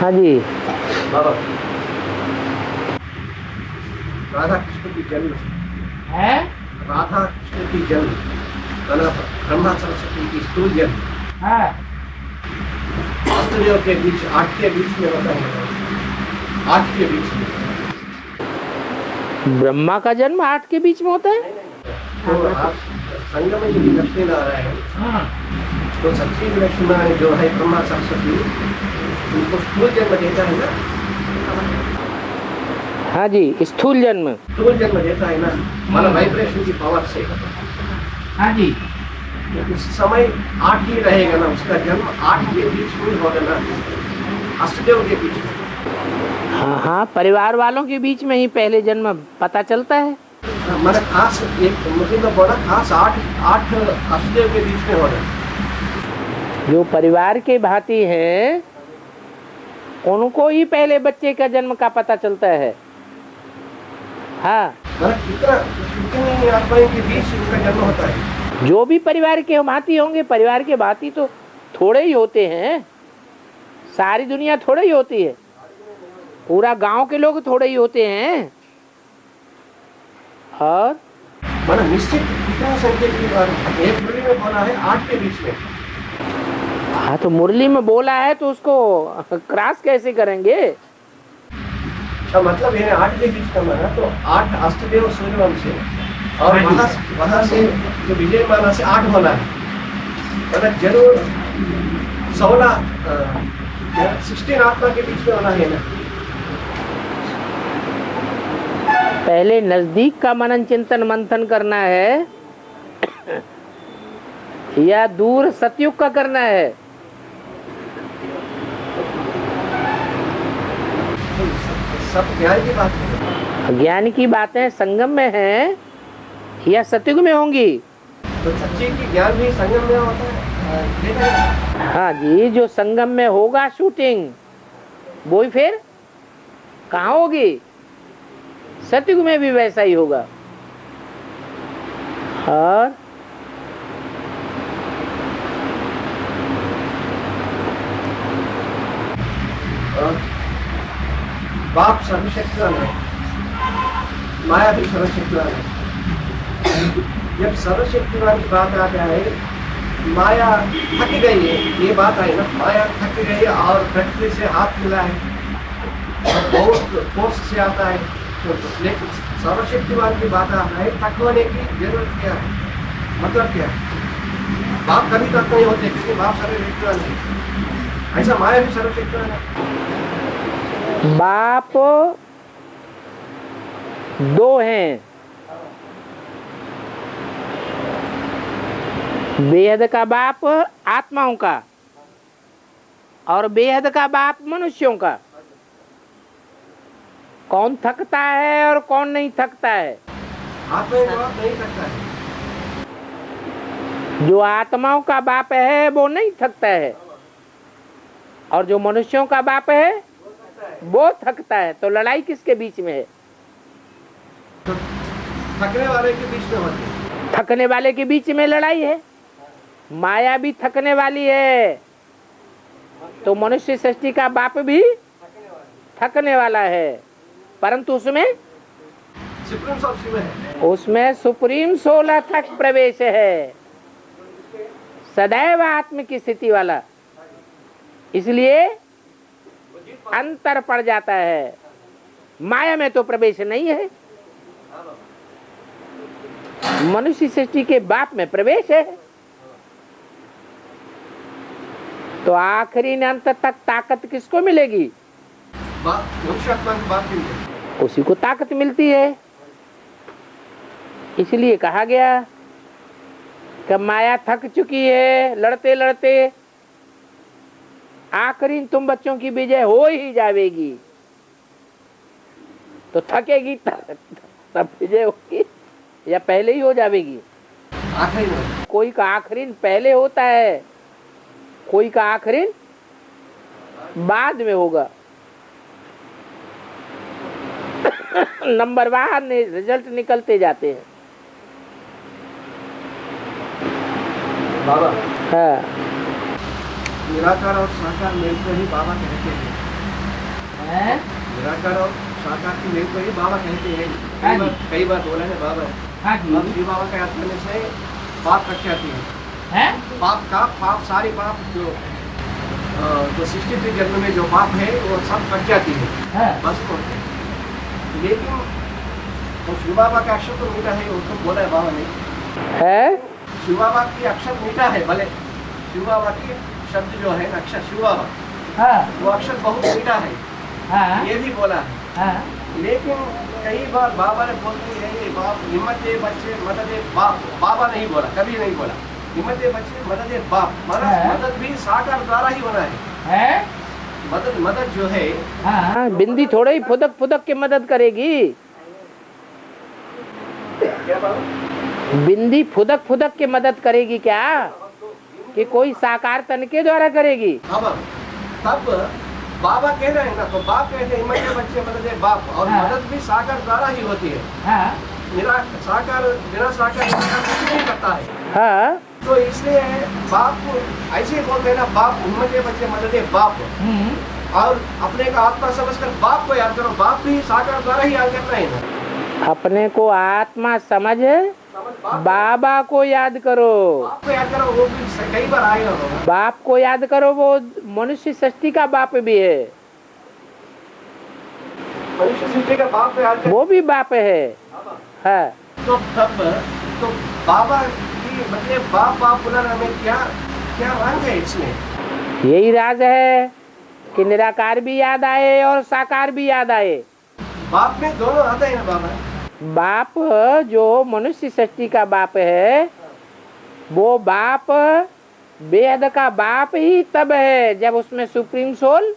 हाँ जी। बाबा, राधा कृष्ण की जन्म है राधा कृष्ण की जन्म ब्रह्मा सरस्वती की स्थूल जन्म हाँ। वासुदेव के बीच 8 के बीच में होता है। 8 के बीच में ब्रह्मा का जन्म 8 के बीच में होता है। तो आप संगम में यदि लक्ष्मी नारायण तो सच्ची लक्ष्मी जो है ब्रह्मा सरस्वती उनको स्थूल जन्म देता है ना। हाँ जी, स्थूल जन्म देता है ना, माना वाइब्रेशन की पावर से। हाँ जी। उस समय 8 ही रहेगा ना, उसका जन्म 8 के बीच में होगा ना, अष्टदेव के बीच में। हाँ हाँ, परिवार वालों के बीच में ही पहले जन्म पता चलता है। मैंने खास एक मुझे तो बोला खास 8 अष्टदेव के बीच में होगा। जो परिवार के भांति हैं उनको ही पहले बच्चे का जन्म का पता चलता है। हाँ, कितनी आत्माओं के बीच उनका जन्म होता है। जो भी परिवार के भांति होंगे, परिवार के भांति तो थोड़े ही होते हैं, सारी दुनिया थोड़े ही होती है, पूरा गांव के लोग थोड़े ही होते हैं। और माना निश्चित कितना संख्या की बात एक मुरली में बोला है 8 के बीच में। हाँ, तो मुरली में बोला है तो उसको क्रॉस कैसे करेंगे। तो मतलब ये 8 के बीच का माना तो 8 अष्टदेव सूर्यवंश और वहां से जो विजय माना से 8 होना है, मतलब जरूर 16 आत्मा के बीच में होना है ना। पहले नजदीक का मनन चिंतन मंथन करना है या दूर सतयुग का करना है। सब ज्ञान की बात है। ज्ञान की बातें संगम में हैं या सतयुग में होंगी। तो सच्ची की ज्ञान भी संगम में होता है। हाँ जी, जो संगम में होगा शूटिंग वो ही फिर कहाँ होगी, सतयुग में भी वैसा ही होगा। और बाप सर्वशक्तिवान है, माया भी सर्वशक्तिवान है। जब सर्वशक्तिवान की बात आता है, माया थक गई है, ये बात आई ना, माया थक गई है और प्रकृति से हाथ मिला है और बहुत फोर्स से आता है। तो लेकिन सर्वशक्तिवान की बात आता है, थक होने की जरूरत क्या है, मतलब क्या है। बाप कभी तक नहीं होते क्योंकि बाप सर्वशक्तिवान है, ऐसा माया भी सर्वशक्तिवान है। बाप दो हैं, बेहद का बाप आत्माओं का और बेहद का बाप मनुष्यों का। कौन थकता है और कौन नहीं थकता है। आत्मा नहीं थकता है। जो आत्माओं का बाप है वो नहीं थकता है और जो मनुष्यों का बाप है वो थकता है। तो लड़ाई किसके बीच में है। तो थकने वाले के बीच में होती है। थकने वाले के बीच में लड़ाई है। माया भी थकने वाली है तो मनुष्य सृष्टि का बाप भी थकने वाला है, परंतु उसमें सुप्रीम सोल तक प्रवेश है, सदैव आत्म की स्थिति वाला, इसलिए अंतर पड़ जाता है। माया में तो प्रवेश नहीं है, मनुष्य सृष्टि के बाप में प्रवेश है। तो आखिरी अंत तक ताकत किसको मिलेगी, उसी को ताकत मिलती है। इसलिए कहा गया कि माया थक चुकी है, लड़ते लड़ते आखिरी तुम बच्चों की विजय हो ही जाएगी। तो थकेगी तब विजय होगी या पहले ही हो जाएगी। कोई का आखिरी पहले होता है, कोई का आखिरी बाद में होगा। नंबर वार ने रिजल्ट निकलते जाते हैं। बाबा हाँ, निराकार और साकार मिलकर ही बाबा कहते हैं। हैं? निराकार और साकार की भेद को ही बाबा कहते हैं। हाँ जी। कई बार बोला है बाबा। हाँ जी। अब शिव बाबा के हाथ में से पाप कट जाती है। हैं? पाप सारे पाप जो 63 जन्म में जो पाप है वो सब कट जाती है। हाँ। बस होते हैं। लेकिन तो शिव बाबा का अक्षर तो मीठा है, उसको बोला है बाबा ने। है? शिव बाबा की अक्षर मीठा है, भले शिव बाबा की शब्द जो है अक्षर शिव बाबा, हाँ। वो अक्षर बहुत मीठा है, हाँ। ये भी बोला है। हाँ। लेकिन कई बार बाबा ने बोलती है ये बाप हिम्मत दे बच्चे मदद दे बाप। बाबा नहीं बोला, कभी नहीं बोला हिम्मत दे बच्चे मदद दे बाप। मदद भी साकार द्वारा ही होना है। मदद जो है हाँ। बिंदी थोड़ा ही फुदक फुदक के मदद करेगी। क्या बाबा? बिंदी फुदक फुदक के मदद करेगी क्या, कि कोई साकार तन के द्वारा करेगी? अब तब बाबा कह रहे हैं ना, तो बाप कहते हैं हिम्मत दे बच्चे मदद दे बाप। और हाँ। मदद भी साकार द्वारा ही होती है। हाँ। बिना साकार कुछ नहीं करता है। हाँ। तो इसलिए बाप को ऐसे बोलते हैं ना, बाप हिम्मत दे बच्चे मदद दे बाप। और अपने का आत्मा समझकर बाप को याद करो। बाप भी साकार द्वारा ही याद करना है ना। अपने को आत्मा समझ बाबा को याद करो। बाप को याद करो, वो भी कई बार आएगा होगा। बाप को याद करो, वो मनुष्य सृष्टि का बाप भी है। मनुष्य सृष्टि का बाप को याद करो, वो भी बाप है। हाँ। तो तब तो बाबा की मतलब बाप बुलाने में क्या क्या रंग है इसमें? यही राज है कि निराकार भी याद आए और साकार भी याद आए। बाप में दोनों आता है ना बाबा। बाप जो मनुष्य सृष्टि का बाप है, वो बाप बेहद का बाप ही तब है जब उसमें सुप्रीम सोल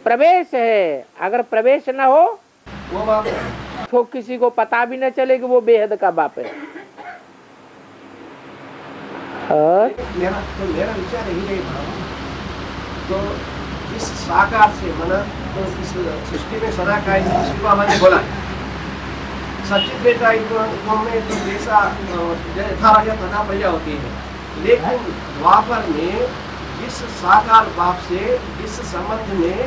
प्रवेश है। अगर प्रवेश न हो वो बाप है। तो किसी को पता भी न चले कि वो बेहद का बाप है। और मेरा विचार यही है बाबा, तो इस साकार से मना तो इस सृष्टि में सदा का शिव बाबा ने बोला सचित बेटा में तो जैसा यथा राजा तथा प्रजा होती है। लेकिन द्वापर में जिस साकार बाप से जिस संबंध में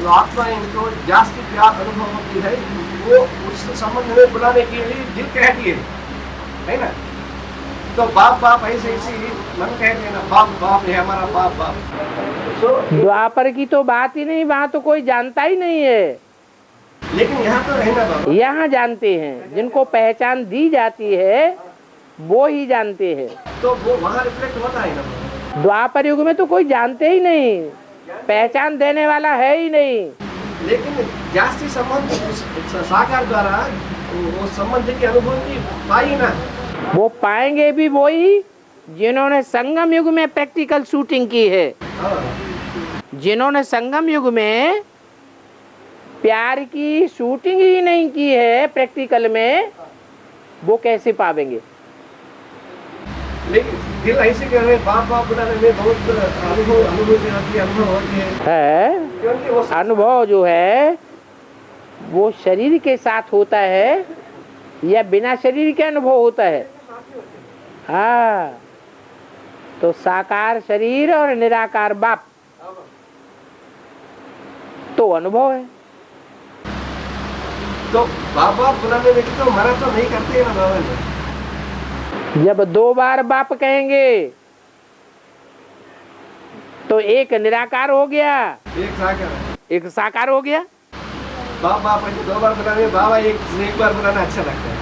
जो आत्मा इनको जास्ती प्यार अनुभव होती है, वो उस संबंध में बुलाने के लिए दिल कहती है ना। तो बाप बाप ऐसे मन कहते हैं ना, बाप है हमारा बाप। तो द्वापर की तो बात ही नहीं, वहाँ तो कोई जानता ही नहीं है। लेकिन यहाँ तो है ना बाबा, यहाँ जानते हैं, जिनको पहचान दी जाती है वो ही जानते हैं। तो वो वहाँ रिफ्लेक्ट होता है ना बाबा। द्वापर युग में तो कोई जानते ही नहीं, पहचान देने वाला है ही नहीं। लेकिन जास्ती संबंध साकार द्वारा वो संबंध की अनुभूति पाई ना। वो पाएंगे भी वही जिन्होंने संगम युग में प्रैक्टिकल शूटिंग की है। जिन्होंने संगम युग में प्यार की शूटिंग ही नहीं की है प्रैक्टिकल में, वो कैसे पावेंगे? लेकिन दिल ऐसे कह रहे बाप बुलाने में बहुत अनुभूति होती है, अनुभव होती है। क्योंकि वो अनुभव जो है वो शरीर के साथ होता है या बिना शरीर के अनुभव होता है? हाँ, तो साकार शरीर और निराकार बाप तो अनुभव है। तो बाबा बुलाने में तो मना तो नहीं करते ना बाबा ने। जब 2 बार बाप कहेंगे तो एक निराकार हो गया, एक साकार हो गया। बाप ऐसे 2 बार बुलाने, बाबा एक बार बुलाना अच्छा लगता है।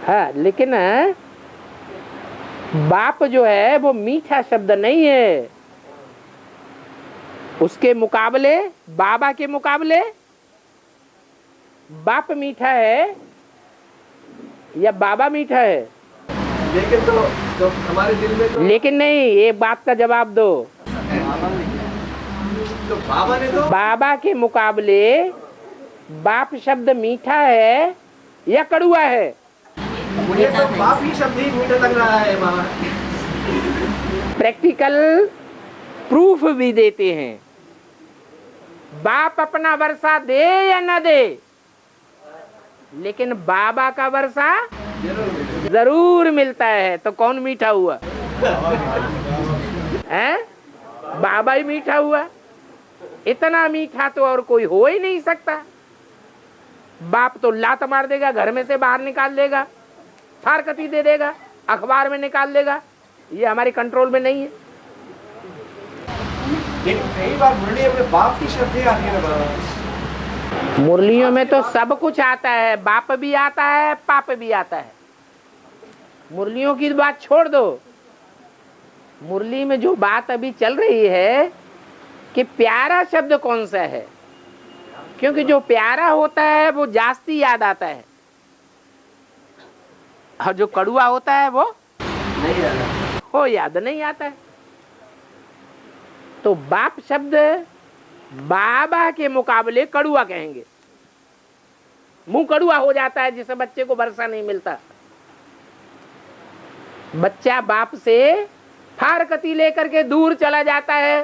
हाँ, लेकिन बाप जो है वो मीठा शब्द नहीं है। उसके मुकाबले, बाबा के मुकाबले बाप मीठा है या बाबा मीठा है? लेकिन तो हमारे दिल में तो लेकिन नहीं, एक बात का जवाब दो। तो बाबा ने तो बाबा के मुकाबले बाप शब्द मीठा है या कड़ुआ है? मुझे तो बाप ही शब्द ही मीठा लग रहा है बाबा। प्रैक्टिकल प्रूफ भी देते हैं। बाप अपना वर्षा दे या न दे, लेकिन बाबा का वर्षा जरूर मिलता है। तो कौन मीठा हुआ? हैं? बाबा ही मीठा हुआ। इतना मीठा तो और कोई हो ही नहीं सकता। बाप तो लात मार देगा, घर में से बाहर निकाल देगा, फारकती दे देगा, अखबार में निकाल देगा। ये हमारे कंट्रोल में नहीं है। लेकिन कई बार मुरलियों में बाप की शब्द आती है ना। मुरलियों में तो सब कुछ आता है, बाप भी आता है, पाप भी आता है। मुरलियों की बात छोड़ दो। मुरली में जो बात अभी चल रही है कि प्यारा शब्द कौन सा है, क्योंकि जो प्यारा होता है वो जास्ती याद आता है, और जो कड़ुआ होता है वो नहीं आता, वो याद नहीं आता है। तो बाप शब्द बाबा के मुकाबले कड़ुआ कहेंगे। मुंह कड़ुआ हो जाता है जिससे बच्चे को भरोसा नहीं मिलता। बच्चा बाप से फारकती लेकर के दूर चला जाता है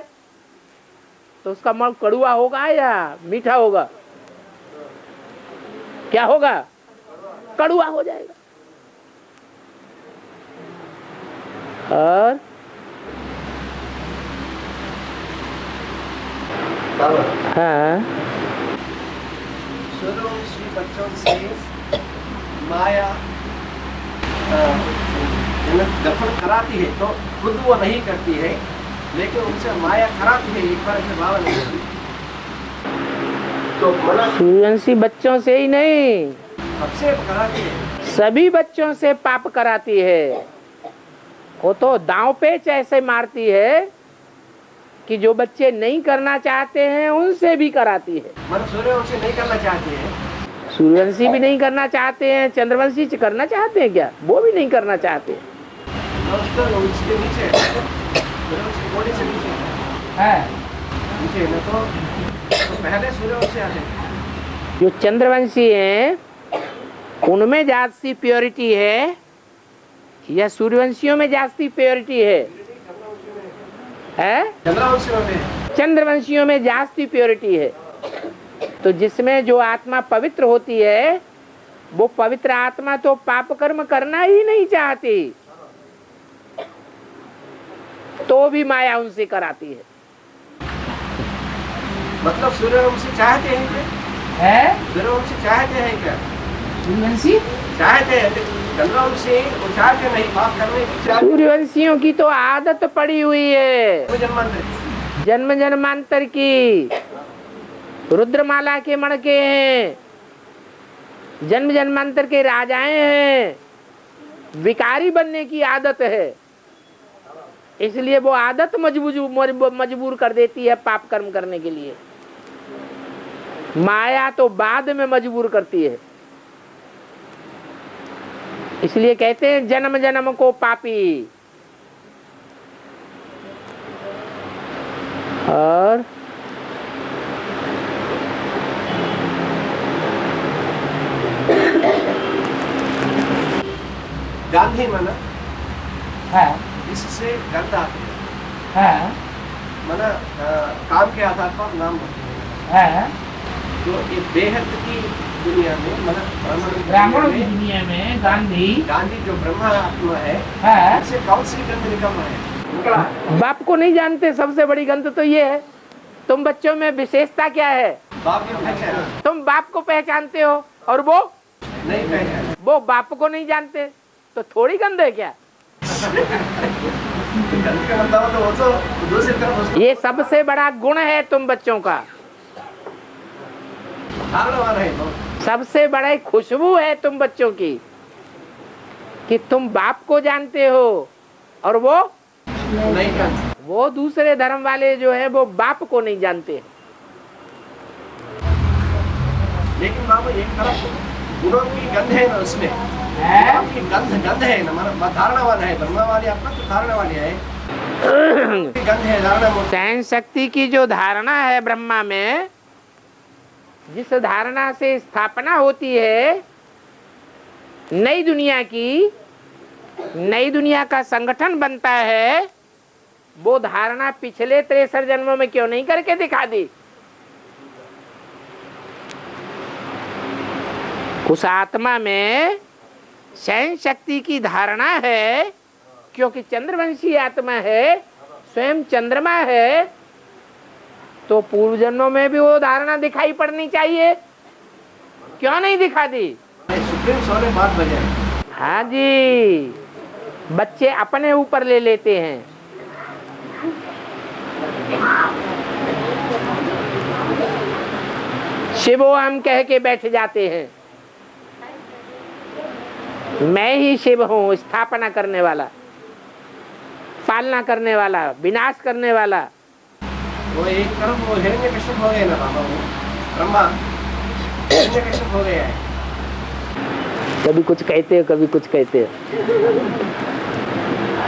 तो उसका मुंह कड़ुआ होगा या मीठा होगा? क्या होगा? कड़ुआ हो जाएगा। और हाँ, सूर्यवंशी बच्चों से माया दफन कराती है, तो खुद वो नहीं करती है, लेकिन उनसे माया कराती है। एक बार ऐसे भाव नहीं होती तो मना सूर्यवंशी बच्चों से ही नहीं, सबसे कराती है। सभी बच्चों से पाप कराती है। वो तो दांव पेच ऐसे मारती है कि जो बच्चे नहीं करना चाहते हैं उनसे भी कराती है। मतलब सूर्यवंशी नहीं करना चाहती है, सूर्यवंशी भी नहीं करना चाहते हैं, चंद्रवंशी करना चाहते हैं क्या? वो भी नहीं करना चाहते उसके नीचे बॉडी से नीचे है। नीचे ना तो पहले सूर्यवंशी आते हैं। जो चंद्रवंशी हैं उनमें जास्ती प्योरिटी है या सूर्यवंशियों में जास्ती प्योरिटी है? चंद्रवंशियों में जास्ती प्योरिटी है। तो जिसमें जो आत्मा पवित्र होती है वो पवित्र आत्मा तो पाप कर्म करना ही नहीं चाहती, तो भी माया उनसे कराती है। मतलब सूर्यवंशी चाहते हैं क्या? सूर्यवंशी चाहते हैं क्या? सूर्यवंशी चाहते हैं, चंद्रवंशी वो चाहते नहीं, पाप करने की। सूर्यवंशियों की तो आदत पड़ी हुई है जन्म जन्मांतर की। रुद्रमाला के मणके हैं, जन्म जन्मांतर के राजाएं हैं, विकारी बनने की आदत है। इसलिए वो आदत मजबूर कर देती है पाप कर्म करने के लिए। माया तो बाद में मजबूर करती है। इसलिए कहते हैं जन्म जन्म को पापी। और गांधी मना है, इससे गंध आती है, मना काम के आधार पर नाम है। तो ये बेहद की दुनिया में मना ब्राह्मणों की दुनिया में गांधी जो ब्रह्मा आत्मा है, इससे कौन सी गंध निकल रहा है? बाप को नहीं जानते। सबसे बड़ी गंध तो ये है। तुम बच्चों में विशेषता क्या है? बाप को पहचान, तुम बाप को पहचानते हो और वो नहीं पहचान। वो बाप को नहीं जानते, तो थोड़ी गंध है क्या? गंध का मतलब तो वो तो दूसरी तरफ ये सबसे बड़ा गुण है तुम बच्चों का। सबसे बड़ा खुशबू है तुम बच्चों की कि तुम बाप को जानते हो और वो नहीं जानते। वो दूसरे धर्म वाले जो है वो बाप को नहीं जानते। लेकिन बाबा एक तरफ गुणों की गंध है ना, उसमें आपकी गंध है ना, मतलब धारणा वाला है। ब्रह्मा वाली आपका तो धारणा वाली है, गंध है धारणा। सहन शक्ति की जो धारणा है ब्रह्मा में, जिस धारणा से स्थापना होती है नई दुनिया की, नई दुनिया का संगठन बनता है, वो धारणा पिछले 63 जन्मों में क्यों नहीं करके दिखा दी? उस आत्मा में सहन शक्ति की धारणा है, क्योंकि चंद्रवंशी आत्मा है, स्वयं चंद्रमा है, तो पूर्व जन्मों में भी वो धारणा दिखाई पड़नी चाहिए, क्यों नहीं दिखा दी? सुप्रीम सोल ने बात बजाई। हाँ जी, बच्चे अपने ऊपर ले लेते हैं। शिवो हम कह के बैठ जाते हैं, मैं ही शिव हूँ, स्थापना करने वाला, पालना करने वाला, विनाश करने वाला। वो एक तरफ वो हिरण्यकश्यप हो गए ना बाबा, वो ब्रह्मा हिरण्यकश्यप हो गया है। कभी कुछ कहते हो, कभी कुछ कहते हो।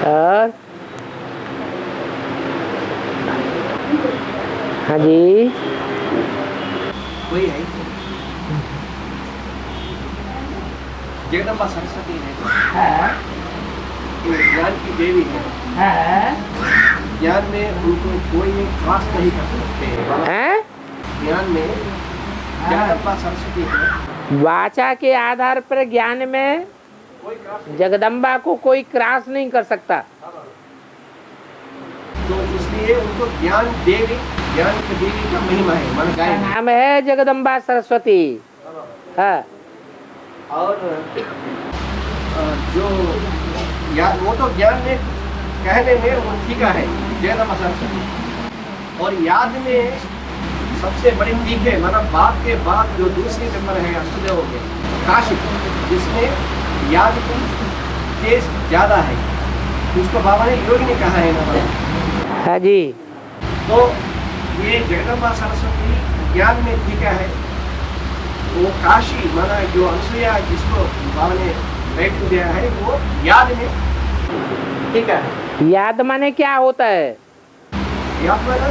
और हाँ जी, कोई है जगदम्बा सरस्वती है, ज्ञान की देवी है। ज्ञान में उनको कोई क्रॉस नहीं कर सकते। ज्ञान में जगदम्बा सरस्वती है। वाचा के आधार पर ज्ञान में जगदम्बा को कोई क्रॉस नहीं कर सकता। तो इसलिए उनको ज्ञान देवी, ज्ञान की देवी का महिमा है, मन गाय नाम है जगदम्बा सरस्वती। हाँ, और जो वो तो ज्ञान में कहने में वो ठीक है जगदम्बा सरस्वती, और याद में सबसे बड़ी ठीक है, मतलब बाप के बाद जो दूसरी नंबर है अष्टदेव के काशी, जिसमें याद की तेज ज्यादा है, उसको बाबा ने योगी ने कहा है ना। हाँ जी, तो ये जगदम्बा सरस्वती ज्ञान में ठीक है, वो काशी माना जो अनसुईया जिसको बाबा ने बैठ दिया है, वो याद में ठीक है। याद माने क्या होता है? याद माना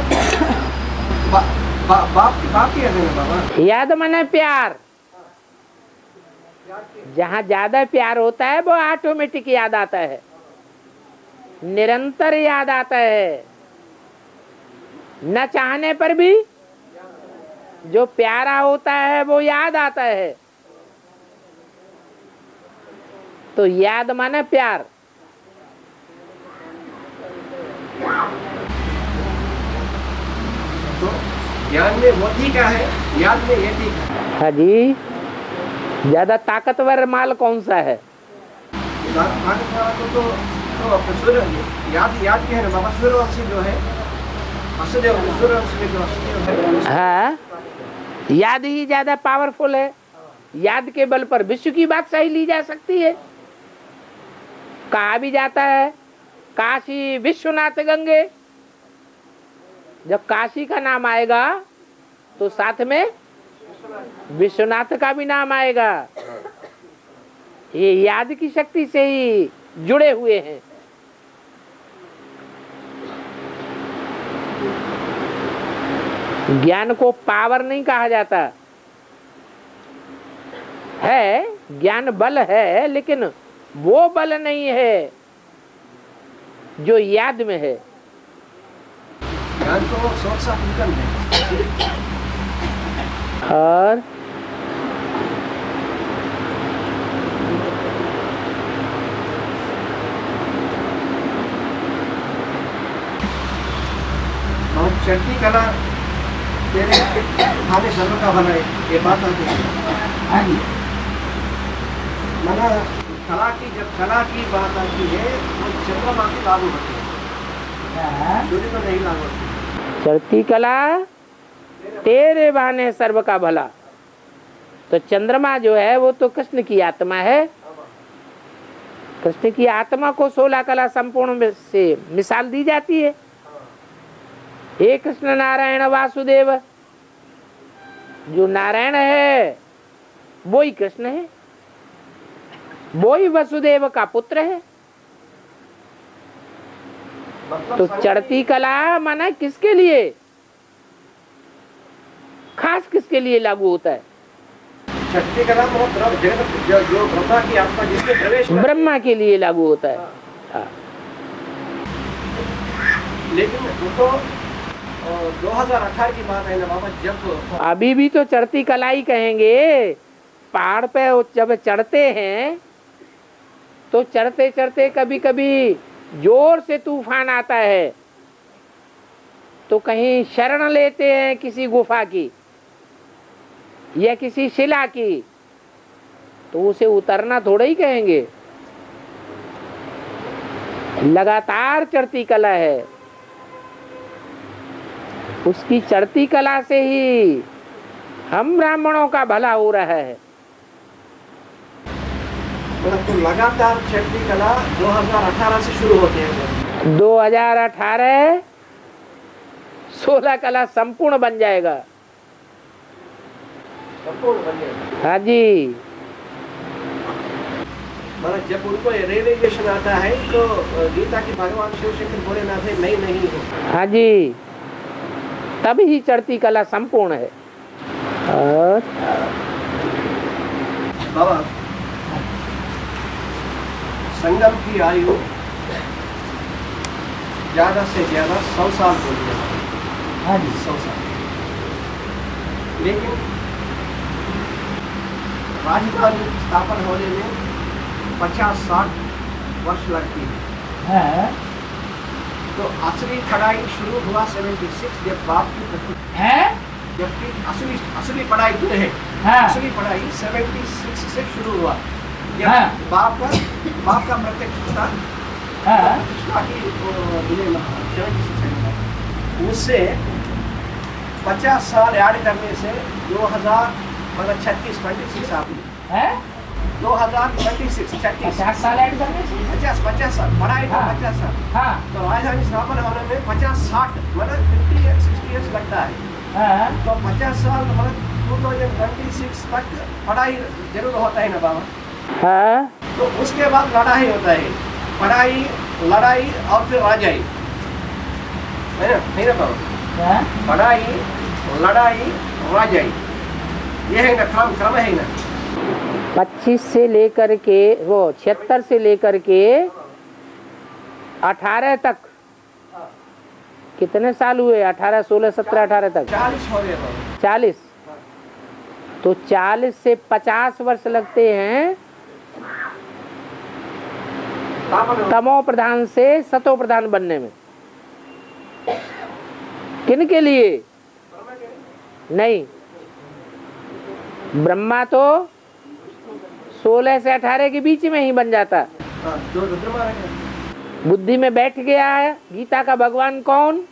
बाप की याद है ना बाबा। याद माने प्यार। जहाँ ज्यादा प्यार होता है वो ऑटोमेटिक याद आता है, निरंतर याद आता है, न चाहने पर भी जो प्यारा होता है वो याद आता है। तो याद माने प्यार। तो ज्ञान में वो ठीक है, याद में ये ठीक है। हाँ जी, ज्यादा ताकतवर माल कौन सा है? सूर्य याद के है ना बाबा, सूर्यवंशी जो है अष्टदेव, सूर्यवंशी में जो अष्टदेव है। हाँ, याद ही ज्यादा पावरफुल है। याद के बल पर विश्व की बादशाही ली जा सकती है। कहा भी जाता है काशी विश्वनाथ गंगे। जब काशी का नाम आएगा तो साथ में विश्वनाथ का भी नाम आएगा। ये याद की शक्ति से ही जुड़े हुए हैं। ज्ञान को पावर नहीं कहा जाता है, ज्ञान बल है, लेकिन वो बल नहीं है जो याद में है। ज्ञान तो सोर्स ऑफ इनकम है। और चढ़ती कला तेरे खाने सर्व का बनाए, ये बात आती है। मना कला की, जब कला की बात आती है वो चंद्रमा की लागू होती है, सूर्य को नहीं लागू होती। चढ़ती कला तेरे बहाने सर्व का भला। तो चंद्रमा जो है वो तो कृष्ण की आत्मा है। कृष्ण की आत्मा को 16 कला संपूर्ण से मिसाल दी जाती है। हे कृष्ण नारायण वासुदेव, जो नारायण है वो ही कृष्ण है, वो ही वसुदेव का पुत्र है। तो चढ़ती कला माना किसके लिए, खास किसके लिए लागू होता है? चढ़ती कला जो ब्रह्मा की आत्मा जिसमें प्रवेश, ब्रह्मा के लिए लागू होता है। हाँ। लेकिन वो तो 2018 की बात है ना बाबा, जब अभी भी तो चढ़ती कला ही कहेंगे। पहाड़ पे जब चढ़ते हैं तो चढ़ते चढ़ते कभी कभी जोर से तूफान आता है, तो कहीं शरण लेते हैं किसी गुफा की या किसी शिला की, तो उसे उतरना थोड़ा ही कहेंगे। लगातार चढ़ती कला है, उसकी चढ़ती कला से ही हम ब्राह्मणों का भला हो रहा है। तो लगातार चढ़ती कला 2018 से शुरू होती है। 2018 16 कला संपूर्ण बन जाएगा। संपूर्ण बन जाएगा। हाँ जी, मतलब जब उनको रियलाइजेशन आता है तो गीता की भगवान शिव शंकर भोलेनाथ है, नहीं हो। हाँ जी, तब ही चढ़ती कला संपूर्ण है। और बाबा, संगम की आयु ज्यादा से ज्यादा 100 साल बोली है। हाँ जी, 100 साल। लेकिन राजधानी स्थापन होने में 50-60 वर्ष लगती है। तो असली पढ़ाई शुरू हुआ 76 जब बाप की जबकि असली पढ़ाई जो है, असली पढ़ाई 76 से शुरू हुआ जब बाप का प्रत्यक्ष था। उससे 50 साल ऐड करने से 2000 मतलब 26 आती है। 2026 50 साल ऐड करने से 50 साल पढ़ाई का 50 साल। तो राजधानी स्थापन होने में 50-60 मतलब 50-60 ईयर्स लगता है। तो 50 साल मतलब 2026 तक पढ़ाई जरूर होता है ना बाबा। तो उसके बाद लड़ाई होता है, पढ़ाई, लड़ाई और फिर राजाई, है ना? नहीं ना बाबा? पढ़ाई, लड़ाई, राजाई, ये है ना क्रम है ना। 25 से लेकर के वो 76 से लेकर के 18 तक कितने साल हुए? 18, 16, 17, 18 तक 40 हो गए बाबा। 40। तो 40 से 50 वर्ष लगते हैं तमो प्रधान से सतो प्रधान बनने में। किन के लिए? नहीं, ब्रह्मा तो 16 से 18 के बीच में ही बन जाता। बुद्धि में बैठ गया है गीता का भगवान कौन,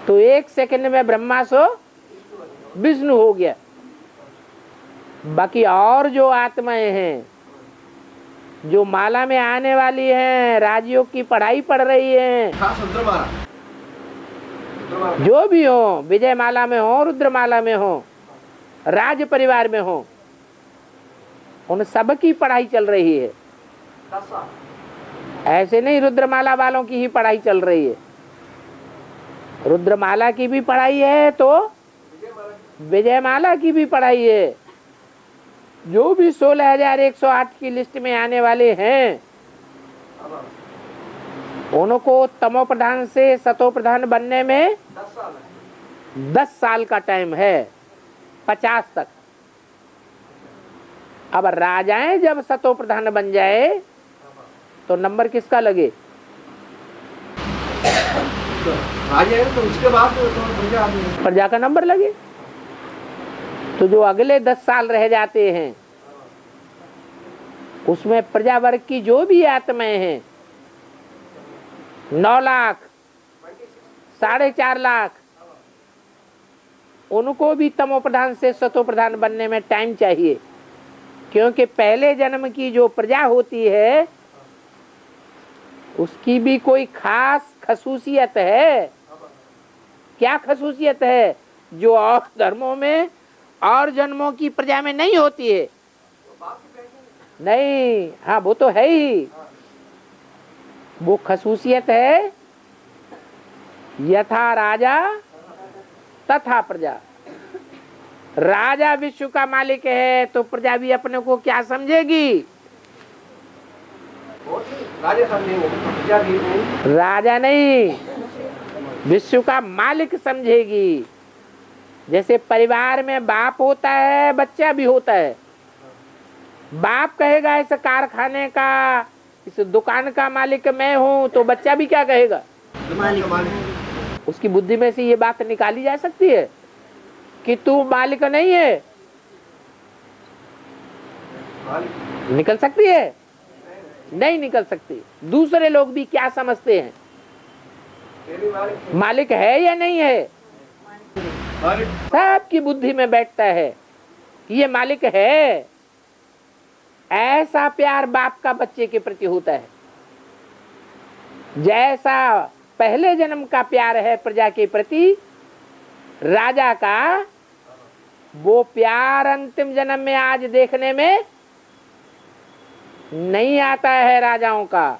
तो 1 सेकंड में ब्रह्मा सो विष्णु हो गया। बाकी और जो आत्माएं हैं जो माला में आने वाली हैं, राजयोग की पढ़ाई पढ़ रही हैं, जो भी हो, विजय माला में हो, रुद्रमाला में हो, राज परिवार में हो, उन सब की पढ़ाई चल रही है। ऐसे नहीं रुद्रमाला वालों की ही पढ़ाई चल रही है। रुद्रमाला की भी पढ़ाई है तो विजयमाला की भी पढ़ाई है। जो भी 16,108 की लिस्ट में आने वाले हैं उनको तमो प्रधान से सतो प्रधान बनने में 10 साल का टाइम है, 50 तक। अब राजाएं जब सतो प्रधान बन जाए तो नंबर किसका लगे? राजा तो उसके बाद प्रजा का नंबर लगे। तो जो अगले 10 साल रह जाते हैं उसमें प्रजा वर्ग की जो भी आत्माएं हैं 9 लाख 4.5 लाख, उनको भी तमो प्रधान से सतो प्रधान बनने में टाइम चाहिए। क्योंकि पहले जन्म की जो प्रजा होती है उसकी भी कोई खास खसूसियत है। क्या खसूसियत है जो और धर्मों में और जन्मों की प्रजा में नहीं होती है? नहीं, हाँ वो तो है ही। वो खसूसियत है यथा राजा तथा प्रजा। राजा विश्व का मालिक है तो प्रजा भी अपने को क्या समझेगी? राजा समझेंगे, प्रजा भी नहीं। राजा नहीं, विश्व का मालिक समझेगी। जैसे परिवार में बाप होता है, बच्चा भी होता है। बाप कहेगा इस कारखाने का, इस दुकान का मालिक मैं हूं, तो बच्चा भी क्या कहेगा? उसकी बुद्धि में से ये बात निकाली जा सकती है कि तू मालिक नहीं है? निकल सकती है? नहीं निकल सकती। दूसरे लोग भी क्या समझते हैं, मालिक है या नहीं है? सबकी बुद्धि में बैठता है कि ये मालिक है। ऐसा प्यार बाप का बच्चे के प्रति होता है जैसा पहले जन्म का प्यार है प्रजा के प्रति, राजा का वो प्यार अंतिम जन्म में आज देखने में नहीं आता है। राजाओं का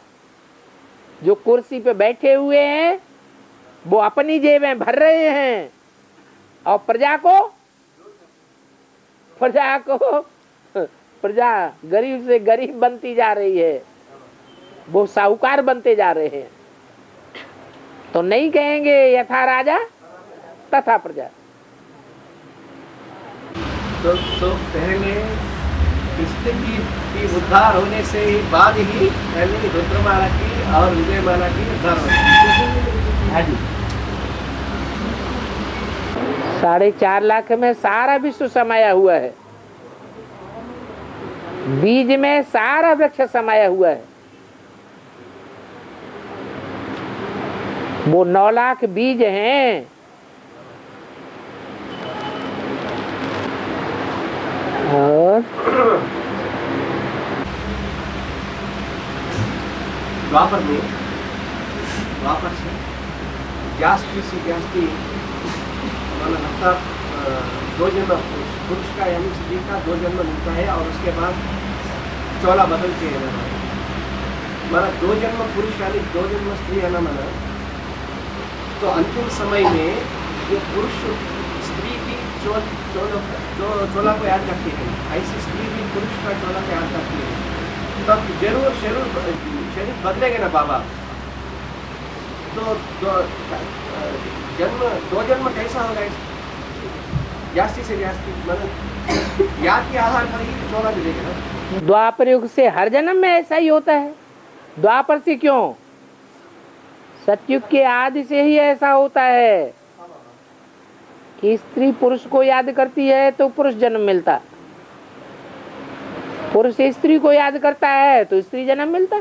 जो कुर्सी पे बैठे हुए हैं वो अपनी जेबें भर रहे हैं और प्रजा गरीब से गरीब बनती जा रही है, वो साहूकार बनते जा रहे हैं। तो नहीं कहेंगे यथा राजा तथा प्रजा। तो पहले स्थिति की उद्धार होने से बाद ही पहले रुद्रमाला की और विजयमाला की उद्धार होती। 4.5 लाख में सारा विश्व समाया हुआ है, बीज में सारा वृक्ष समाया हुआ है। वो 9 लाख बीज हैं। और द्वापर से जास्ती से जास्ती लगता 2 जन्म पुरुष का यानी स्त्री का 2 जन्म मिलता है और उसके बाद चौला बदलते हैं। माना 2 जन्म पुरुष यानी 2 जन्म स्त्री है ना, माना तो अंतिम समय में जो पुरुष स्त्री की चोला को याद रखती है, ऐसी स्त्री भी पुरुष का चोला को याद रखती है, तब जरूर शरीर बदलेगा ना बाबा। तो 2 जन्म कैसा होगा? जास्ती से जास्ती मतलब याद के आधार पर ही चोला मिलेगा ना। द्वापर युग से हर जन्म में ऐसा ही होता है। द्वापर से क्यों, सतयुग के आदि से ही ऐसा होता है कि स्त्री पुरुष को याद करती है तो पुरुष जन्म मिलता, पुरुष स्त्री को याद करता है तो स्त्री जन्म मिलता।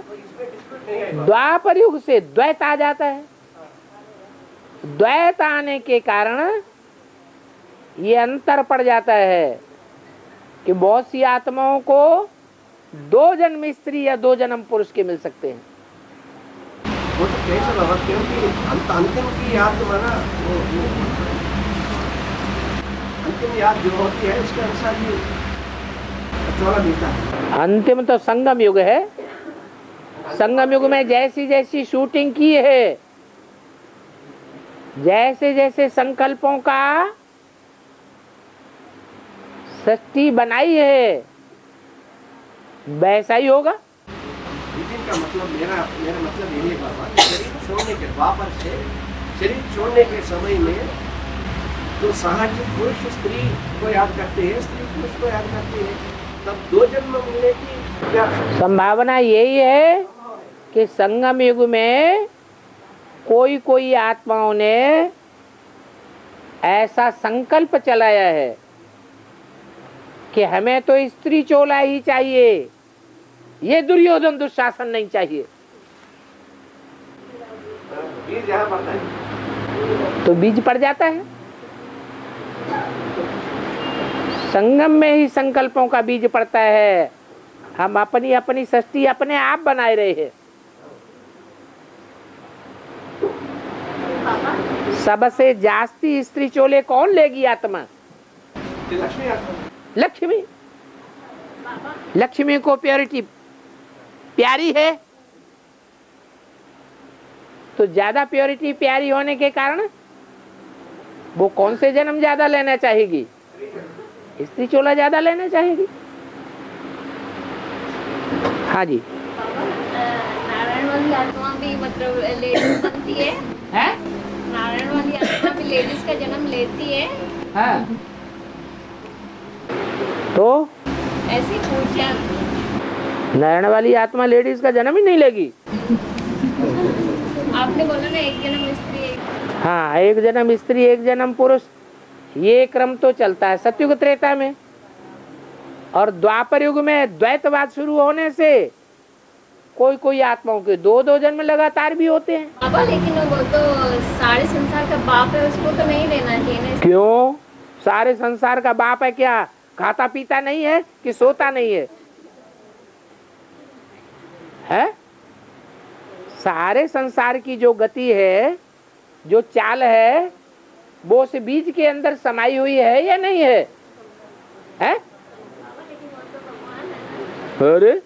द्वापर युग से द्वैत आ जाता है। द्वैत आने के कारण ये अंतर पड़ जाता है कि बहुत सी आत्माओं को 2 जन्म स्त्री या 2 जन्म पुरुष के मिल सकते हैं। वो तो कैसे बाबा, क्योंकि अंतिम की याद माना अंतिम याद जो होती है उसके अनुसार ही चोला मिलता है। अंतिम तो संगम युग है। संगम युग में जैसी जैसी शूटिंग की है, जैसे जैसे संकल्पों का सृष्टि बनाई है वैसा ही होगा। का मतलब मेरा मतलब यही है बाबा, शरीर छोड़ने के द्वापर से शरीर छोड़ने के समय में तो साहजिक पुरुष स्त्री को याद करते हैं, स्त्री पुरुष को याद करते हैं, तब 2 जन्म मिलने की क्या संभावना यही है कि संगम युग में कोई आत्माओं ने ऐसा संकल्प चलाया है कि हमें तो स्त्री चोला ही चाहिए, ये दुर्योधन दुशासन नहीं चाहिए। बीज यहाँ पड़ता है तो बीज पड़ जाता है। संगम में ही संकल्पों का बीज पड़ता है। हम अपनी अपनी सृष्टि अपने आप बनाए रहे हैं। सबसे जास्ती स्त्री चोले कौन लेगी आत्मा? लक्ष्मी। लक्ष्मी को प्योरिटी प्यारी है तो ज्यादा प्योरिटी प्यारी होने के कारण वो कौन से जन्म ज्यादा लेना चाहेगी? स्त्री चोला ज्यादा लेना चाहेगी। हाँ जी। नारायण वाली आत्मा भी मतलब लेडीज बनती है? नारायण वाली आत्मा भी लेडीज का जन्म लेती है? हाँ। तो ऐसे ही पूछा। नारायण वाली आत्मा लेडीज का जन्म ही नहीं लेगी। आप आपने बोला ना एक जन्म स्त्री एक हाँ, एक जन्म स्त्री एक जन्म पुरुष, ये क्रम तो चलता है सतयुग त्रेता में। और द्वापर युग में द्वैतवाद शुरू होने से कोई कोई आत्माओं के दो दो जन्म लगातार भी होते हैं। बाबा, लेकिन वो तो सारे संसार का बाप है, उसको तो नहीं लेना चाहिए ना। क्यों? सारे संसार का बाप है क्या? खाता पीता नहीं है कि सोता नहीं है? है? सारे संसार की जो गति है, जो चाल है, वो उस बीज के अंदर समाई हुई है या नहीं है? है? अरे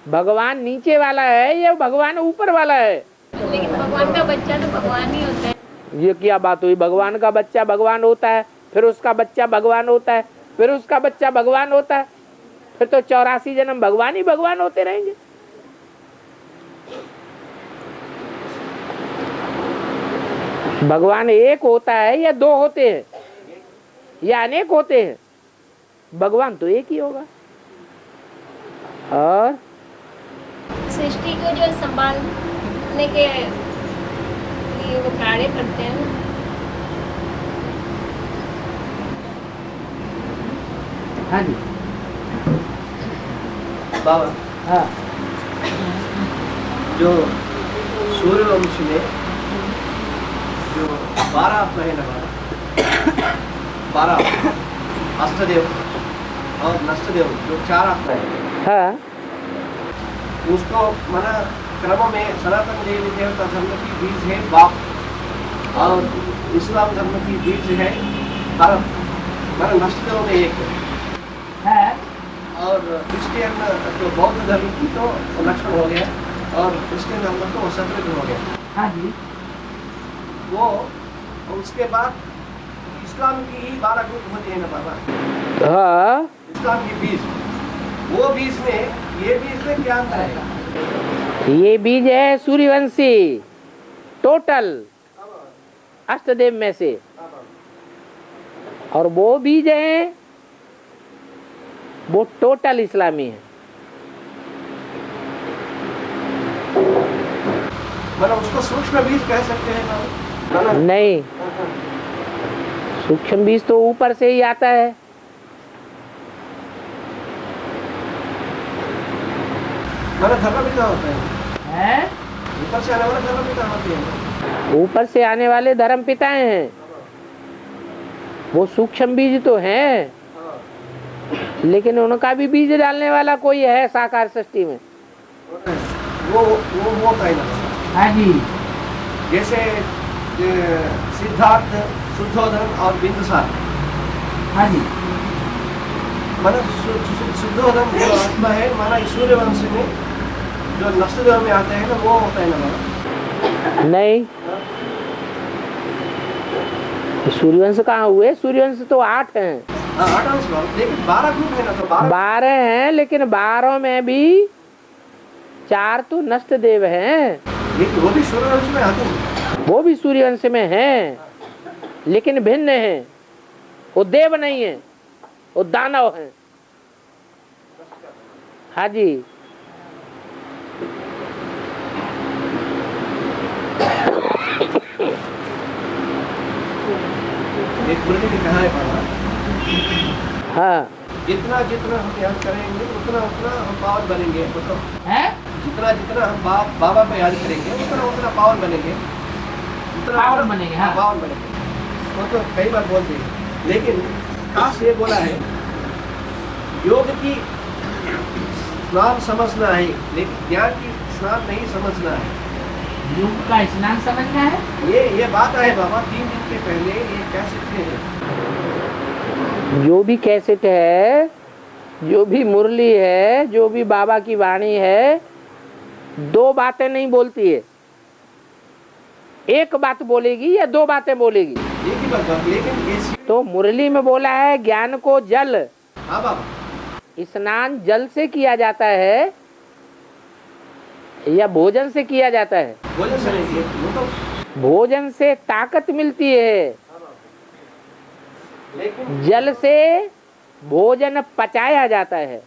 भगवान नीचे वाला है या भगवान ऊपर वाला है? लेकिन भगवान का बच्चा तो भगवान ही होता है। ये क्या बात हुई? भगवान का बच्चा भगवान होता है, फिर उसका बच्चा भगवान होता है, फिर उसका बच्चा भगवान होता है, फिर तो 84 जन्म भगवान ही भगवान होते रहेंगे। भगवान एक होता है या दो होते हैं या अनेक होते हैं? भगवान तो एक ही होगा। और सृष्टि को जो संभालने के लिए वो कार्य करते हैं। हाँ जी बाबा, हाँ, जो सूर्यवंश में जो 12 महीने 12 अष्टदेव और नष्टदेव जो 4 आत्मा है, हाँ, उसको माना क्रम में सनातन देवी देवता धर्म की बीज है बाप और इस्लाम धर्म की बीज है भारत, माना नष्टदेव में एक है। और क्रिश्चियन तो बौद्ध धर्म की तो लक्ष्मण हो गया और क्रिश्चियन धर्म तो शत्रुघ्न हो गया। हाँ जी। वो उसके बाद इस्लाम की ही 12 ग्रुप होती है ना बाबा। हाँ, इस्लाम की बीज, वो बीज में ये बीज में क्या अंतर है? ये बीज है सूर्यवंशी टोटल अष्टदेव में से, और वो बीज है वो टोटल इस्लामी है। मतलब उसको सूक्ष्म बीज कह सकते हैं बाबा? नहीं, सूक्ष्म बीज तो ऊपर से ही आता है। मतलब धर्म पिता होता है, ऊपर से आने वाले धर्म पिता होते हैं। ऊपर से आने वाले धर्म पिता हैं, वो सूक्ष्म बीज तो हैं, लेकिन उनका भी बीज डालने वाला कोई है साकार सृष्टि में। वो होता है ना। हाँ जी। जैसे सिद्धार्थ, शुद्धोधन और बिंदुसार। हाँ जी। माना शुद्धोधन जो आत्मा है, माना सूर्यवंश में जो नष्टदेव में आते हैं ना, वो होता है ना बाबा? नहीं, सूर्यवंश कहाँ हुए? सूर्यवंश तो 8 हैं। हाँ, 8 अंश बाबा, लेकिन 12 ग्रुप है ना, तो 12 हैं, लेकिन 12 में भी 4 तो नष्ट देव हैं। लेकिन वो भी सूर्यवंश में आते हैं। वो भी सूर्यवंश में हैं, लेकिन भिन्न हैं। वो देव नहीं है, वो दानव हैं। हाँ जी। एक गुरु ने कहा है बाबा, हाँ, जितना जितना हम याद करेंगे उतना उतना हम पावन बनेंगे। मतलब है? जितना जितना हम बाबा को याद करेंगे उतना उतना पावन बनेंगे, उतना पावन बनेंगे, हाँ। पावन बनेंगे। वो तो कई बार बोलते हैं, लेकिन खास ये बोला है योग की स्नान समझना है, लेकिन ज्ञान की स्नान नहीं समझना है। योग का स्नान समझना है। ये बात है बाबा, 3 दिन के पहले ये कह सकते हैं। जो भी कैसेट है, जो भी मुरली है, जो भी बाबा की वाणी है, 2 बातें नहीं बोलती है। एक बात बोलेगी या 2 बातें बोलेगी? एक ही बात, लेकिन तो मुरली में बोला है ज्ञान को जल। हाँ बाबा, स्नान जल से किया जाता है या भोजन से किया जाता है? भोजन से नहीं, वो तो भोजन से ताकत मिलती है, लेकिन जल से भोजन पचाया जाता है।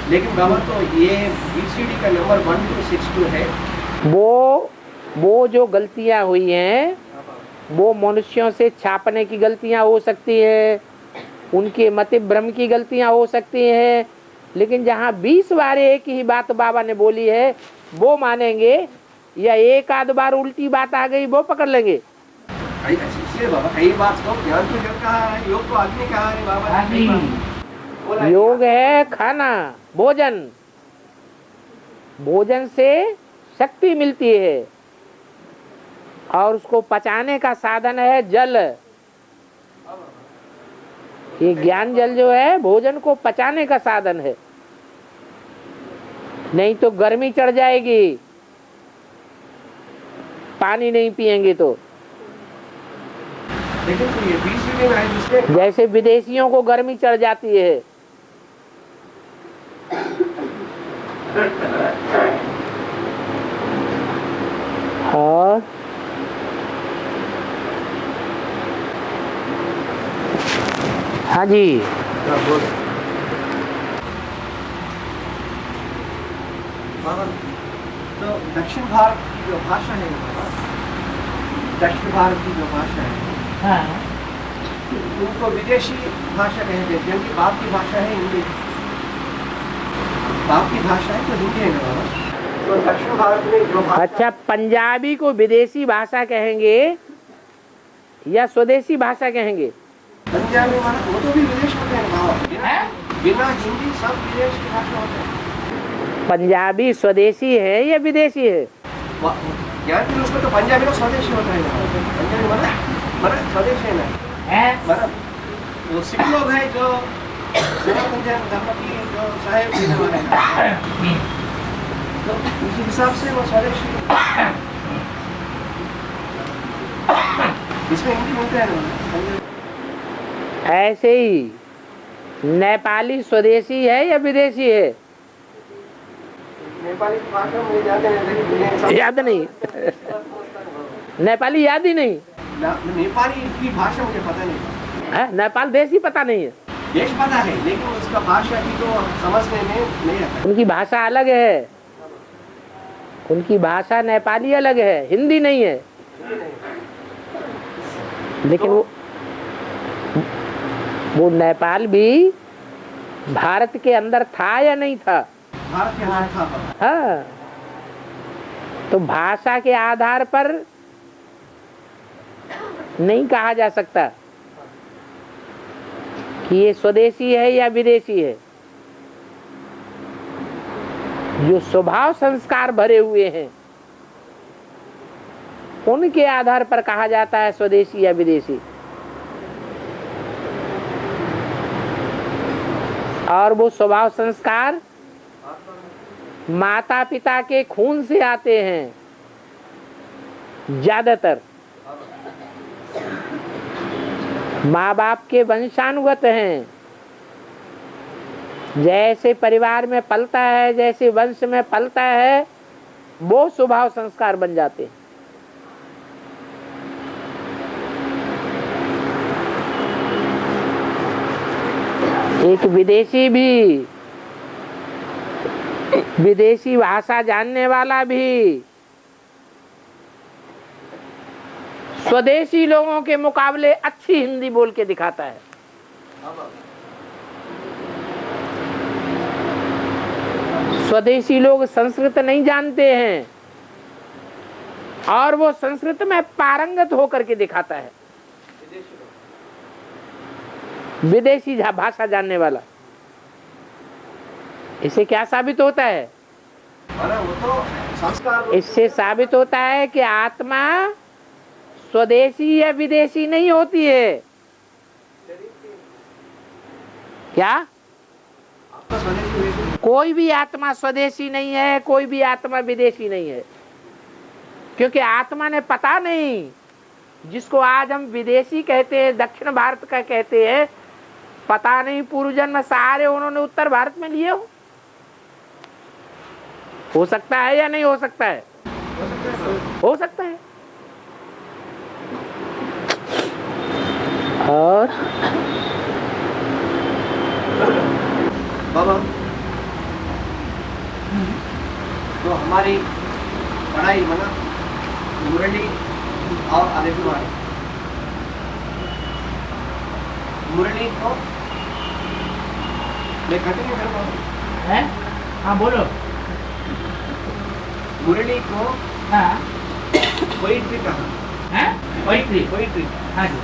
लेकिन बाबा तो ये बीसीडी का नंबर 1262 है। वो जो गलतियां हुई हैं वो मनुष्यों से छापने की गलतियां हो सकती है, उनके मति भ्रम की गलतियां हो सकती हैं, लेकिन जहाँ 20 बार एक ही बात बाबा ने बोली है वो मानेंगे, या एक आध बार उल्टी बात आ गई वो पकड़ लेंगे। इसलिए बाबा कई बात तो ज्ञान तो जब कहा है, योग तो आदमी कहा है बाबा। योग है खाना, भोजन। भोजन से शक्ति मिलती है और उसको पचाने का साधन है जल। ये ज्ञान जल जो है भोजन को पचाने का साधन है, नहीं तो गर्मी चढ़ जाएगी पानी नहीं पिएंगे तो। लेकिन तो ये बीसीडी में है जिससे जैसे विदेशियों को गर्मी चढ़ जाती है, और हाँ जी बाबा, तो दक्षिण भारत की जो भाषा है बाबा, दक्षिण भारत की जो भाषा है उनको विदेशी भाषा कहते हैं, क्योंकि बाप की भाषा है हिंदी। बाप की भाषा है तो हिंदी है ना बाबा। तो दक्षिण भारत में जो भाषा अच्छा, पंजाबी को विदेशी भाषा कहेंगे या स्वदेशी भाषा कहेंगे? पंजाबी माना वो तो भी विदेश होते हैं बाबा, बिना हिंदी सब विदेश की भाषा होते हैं। पंजाबी स्वदेशी है या विदेशी है? ज्ञान के लोग को तो पंजाबी को स्वदेशी होता है ना। पंजाबी माना स्वदेशी है ना, माना वो सिख लोग हैं जो सनातन धर्म की जो साहेब देने वाले हैं, तो उस हिसाब से वो स्वदेशी इसमें हिंदी बोलते हैं ना। ऐसे ही नेपाली स्वदेशी है या विदेशी है? नेपाली की भाषा मुझे याद नहीं नेपाली याद ही नहीं। नेपाली की भाषा मुझे पता नहीं है? नेपाल देश ही पता नहीं है। देश पता है लेकिन उसका भाषा की तो समझने में नहीं आता। उनकी भाषा अलग है, उनकी भाषा नेपाली अलग है, हिंदी नहीं है। लेकिन वो नेपाल भी भारत के अंदर था या नहीं था? भारत के अंदर था। हाँ, तो भाषा के आधार पर नहीं कहा जा सकता कि ये स्वदेशी है या विदेशी है। जो स्वभाव संस्कार भरे हुए हैं उनके आधार पर कहा जाता है स्वदेशी या विदेशी। और वो स्वभाव संस्कार माता पिता के खून से आते हैं ज्यादातर, माँ बाप के वंशानुगत हैं। जैसे परिवार में पलता है, जैसे वंश में पलता है, वो स्वभाव संस्कार बन जाते हैं। एक विदेशी भी, विदेशी भाषा जानने वाला भी स्वदेशी लोगों के मुकाबले अच्छी हिंदी बोल के दिखाता है। स्वदेशी लोग संस्कृत नहीं जानते हैं और वो संस्कृत में पारंगत होकर के दिखाता है। विदेशी भाषा जानने वाला। इससे क्या साबित होता है? वो तो संस्कार। इससे साबित होता है कि आत्मा स्वदेशी या विदेशी नहीं होती है। क्या? कोई भी आत्मा स्वदेशी नहीं है, कोई भी आत्मा विदेशी नहीं है, क्योंकि आत्मा ने पता नहीं, जिसको आज हम विदेशी कहते हैं, दक्षिण भारत का कहते हैं, पता नहीं पूर्व जन्म सारे उन्होंने उत्तर भारत में लिए हो सकता है या नहीं हो सकता है? हो सकता है। और बाबा मुरली और आदित्यवाणी। मुरली को मैं कंटिन्यू कर पाऊँ? है? हाँ बोलो। मुरली को हाँ पोइट्री कहा है, पोइट्री। पोइट्री। हाँ जी।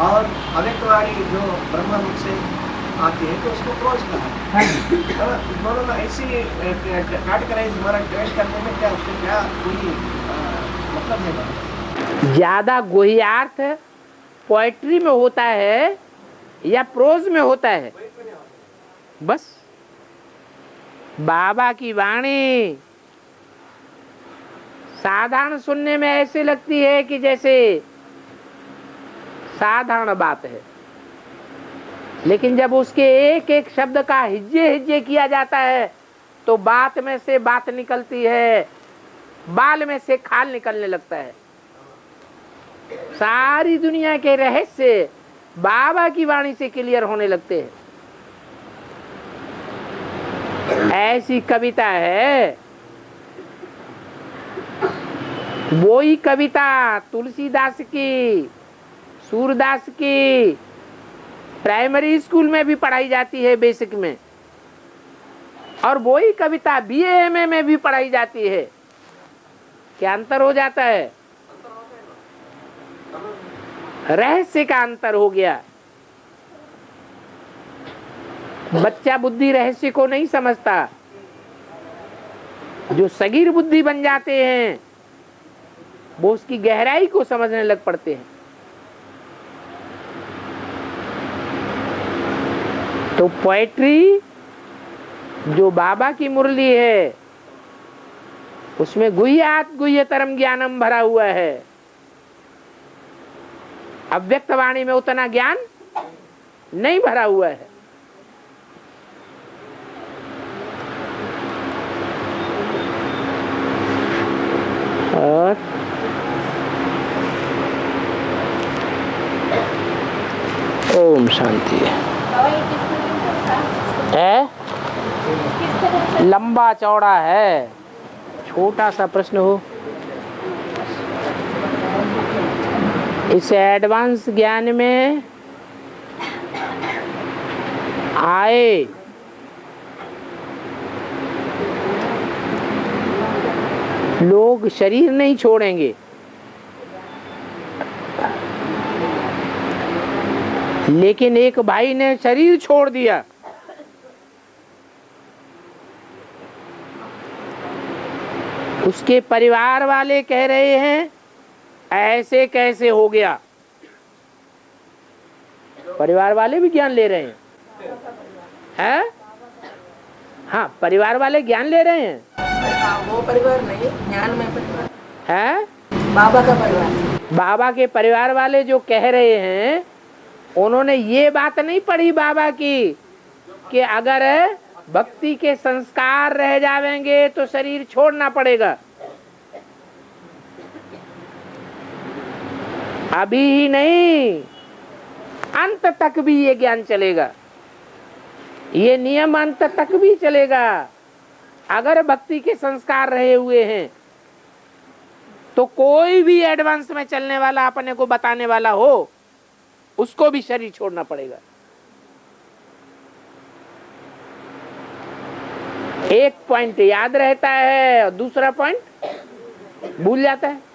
और आदित्यवाणी जो ब्रह्म मुख से आती है तो उसको प्रोज कहा। हाँ जी। दोनों में ऐसी कैटेगराइज हमारा डिवाइड करने में क्या उससे क्या कोई मतलब है? ज्यादा गुह्यार्थ पोएट्री में होता है या प्रोज में होता है? बस बाबा की वाणी साधारण सुनने में ऐसे लगती है कि जैसे साधारण बात है, लेकिन जब उसके एक एक शब्द का हिज्जे हिज्जे किया जाता है तो बात में से बात निकलती है, बाल में से खाल निकलने लगता है। सारी दुनिया के रहस्य बाबा की वाणी से क्लियर होने लगते हैं। ऐसी कविता है, वो ही कविता तुलसीदास की, सूरदास की प्राइमरी स्कूल में भी पढ़ाई जाती है, बेसिक में, और वो ही कविता बीए एमए में भी पढ़ाई जाती है। क्या अंतर हो जाता है? रहस्य का अंतर हो गया। बच्चा बुद्धि रहस्य को नहीं समझता, जो सगीर बुद्धि बन जाते हैं वो उसकी गहराई को समझने लग पड़ते हैं। तो पोएट्री जो बाबा की मुरली है उसमें गुह्यात गुह्यतरम ज्ञानम भरा हुआ है। अव्यक्त वाणी में उतना ज्ञान नहीं भरा हुआ है। और ओम शांति है। लंबा चौड़ा है, छोटा सा प्रश्न हो। इस एडवांस ज्ञान में आए लोग शरीर नहीं छोड़ेंगे, लेकिन एक भाई ने शरीर छोड़ दिया। उसके परिवार वाले कह रहे हैं ऐसे कैसे हो गया। परिवार वाले भी ज्ञान ले रहे हैं? हाँ, परिवार वाले ज्ञान ले रहे हैं। वो परिवार नहीं, ज्ञान में परिवार है। बाबा का परिवार। बाबा के परिवार वाले जो कह रहे हैं उन्होंने ये बात नहीं पढ़ी बाबा की कि अगर भक्ति के संस्कार रह जाएंगे तो शरीर छोड़ना पड़ेगा। अभी ही नहीं, अंत तक भी ये ज्ञान चलेगा, ये नियम अंत तक भी चलेगा। अगर भक्ति के संस्कार रहे हुए हैं तो कोई भी एडवांस में चलने वाला, अपने को बताने वाला हो, उसको भी शरीर छोड़ना पड़ेगा। एक पॉइंट याद रहता है और दूसरा पॉइंट भूल जाता है।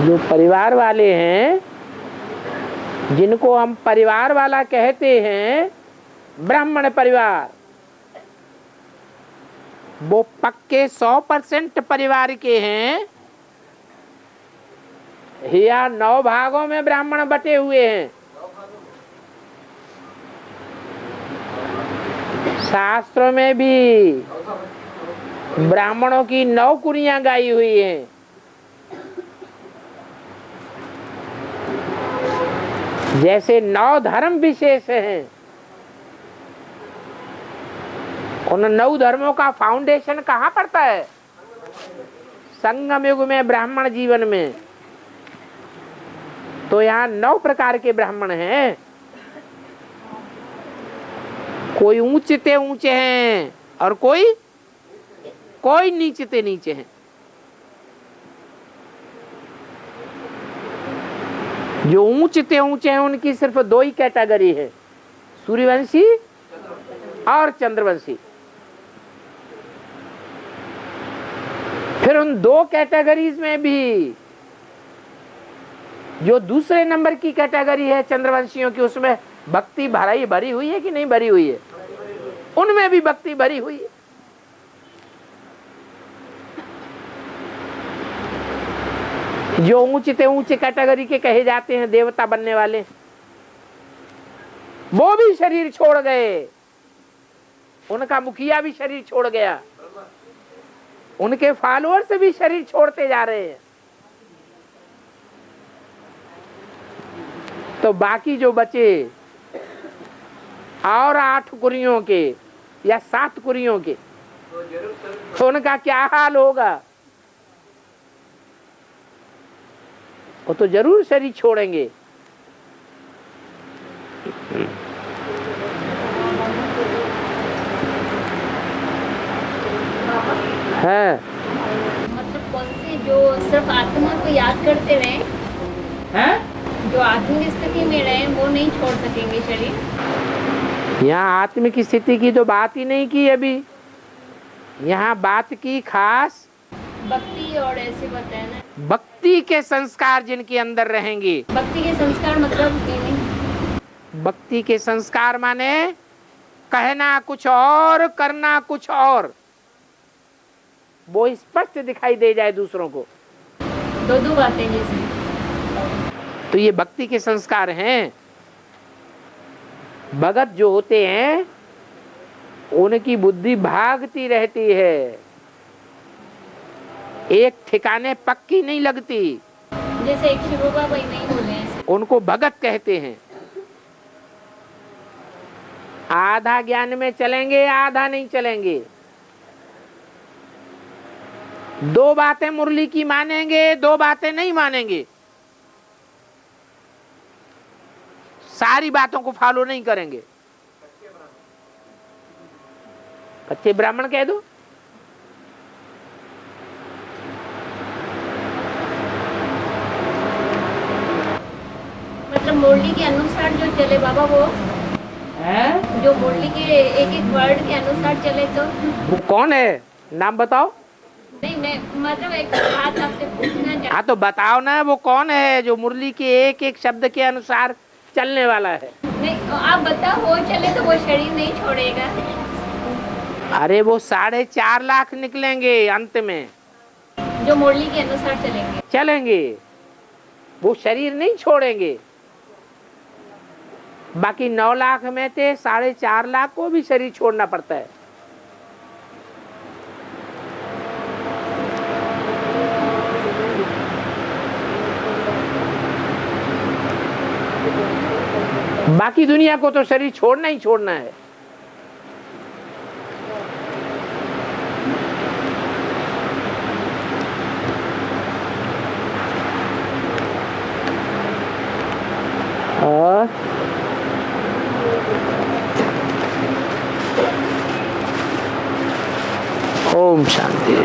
जो परिवार वाले हैं, जिनको हम परिवार वाला कहते हैं, ब्राह्मण परिवार, वो पक्के 100% परिवार के हैं या 9 भागों में ब्राह्मण बटे हुए हैं? शास्त्रों में भी ब्राह्मणों की 9 कुरियां गाई हुई हैं। जैसे 9 धर्म विशेष हैं, उन 9 धर्मों का फाउंडेशन कहाँ पड़ता है? संगम युग में, ब्राह्मण जीवन में। तो यहाँ 9 प्रकार के ब्राह्मण हैं। कोई ऊंचते ऊंचे हैं और कोई नीचते नीचे हैं। जो ऊंचते ऊंचे हैं उनकी सिर्फ 2 ही कैटेगरी है, सूर्यवंशी और चंद्रवंशी। फिर उन 2 कैटेगरीज में भी जो दूसरे नंबर की कैटेगरी है चंद्रवंशियों की, उसमें भक्ति भरी हुई है कि नहीं भरी हुई है? उनमें भी भक्ति भरी हुई है। जो ऊंचे ऊंचे कैटेगरी के कहे जाते हैं देवता बनने वाले, वो भी शरीर छोड़ गए, उनका मुखिया भी शरीर छोड़ गया, उनके फॉलोअर्स भी शरीर छोड़ते जा रहे हैं। तो बाकी जो बचे और 8 कुरियों के या 7 कुरियों के, तो उनका क्या हाल होगा? वो तो जरूर शरीर छोड़ेंगे। है मतलब कौन से जो सिर्फ आत्मा को याद करते रहे हैं, जो आत्मिक स्थिति में रहे वो नहीं छोड़ सकेंगे शरीर। यहाँ आत्मिक स्थिति की तो बात ही नहीं की अभी। यहाँ बात की खास भक्ति और ऐसे बताया ना, भक्ति के संस्कार जिनके अंदर रहेंगे। भक्ति के संस्कार मतलब मीनिंग, भक्ति के संस्कार माने कहना कुछ और, करना कुछ और, वो स्पष्ट दिखाई दे जाए दूसरों को। 2 बातें जैसे, तो ये भक्ति के संस्कार हैं। भगत जो होते हैं उनकी बुद्धि भागती रहती है, एक ठिकाने पक्की नहीं लगती। जैसे एक शिव बाबा ही नहीं बोले ऐसे। उनको भगत कहते हैं। आधा ज्ञान में चलेंगे, आधा नहीं चलेंगे। 2 बातें मुरली की मानेंगे, 2 बातें नहीं मानेंगे। सारी बातों को फॉलो नहीं करेंगे। कच्चे ब्राह्मण कह दो। मतलब मुरली के अनुसार जो चले बाबा, वो है जो मुरली के एक वर्ड के अनुसार चले। तो वो कौन है, नाम बताओ। नहीं, मैं मतलब एक बात आपसे पूछना चाहती। हाँ तो बताओ ना, वो कौन है जो मुरली के एक शब्द के अनुसार चलने वाला है? नहीं, आप बताओ। वो चले तो वो शरीर नहीं छोड़ेगा। अरे वो 4.5 लाख निकलेंगे अंत में, जो मुरली के अनुसार चलेंगे, वो शरीर नहीं छोड़ेंगे। बाकी 9 लाख में से 4.5 लाख को भी शरीर छोड़ना पड़ता है। बाकी दुनिया को तो शरीर छोड़ना ही छोड़ना है। और ओम शांति।